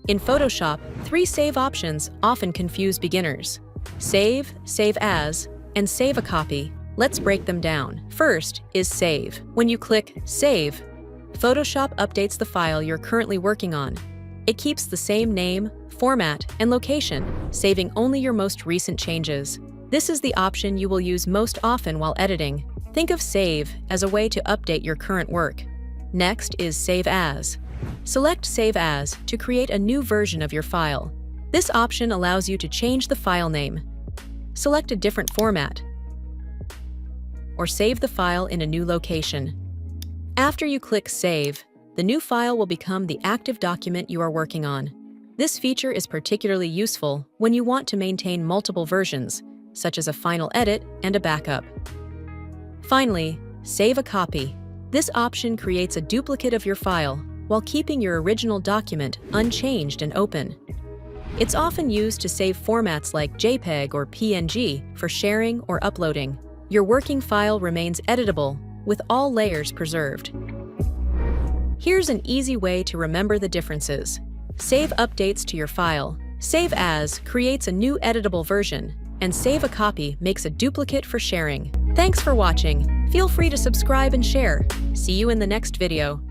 In Photoshop, 3 save options often confuse beginners: save, save as, and save a copy. Let's break them down. First is save. When you click Save, Photoshop updates the file you're currently working on. It keeps the same name, format, and location, saving only your most recent changes. This is the option you will use most often while editing. Think of Save as a way to update your current work. Next is Save As. Select Save As to create a new version of your file. This option allows you to change the file name, select a different format, or save the file in a new location. After you click Save, the new file will become the active document you are working on. This feature is particularly useful when you want to maintain multiple versions, such as a final edit and a backup. Finally, Save a Copy. This option creates a duplicate of your file while keeping your original document unchanged and open. It's often used to save formats like JPEG or PNG for sharing or uploading. Your working file remains editable, with all layers preserved. Here's an easy way to remember the differences. Save updates to your file. Save As creates a new editable version, and Save a Copy makes a duplicate for sharing. Thanks for watching. Feel free to subscribe and share. See you in the next video.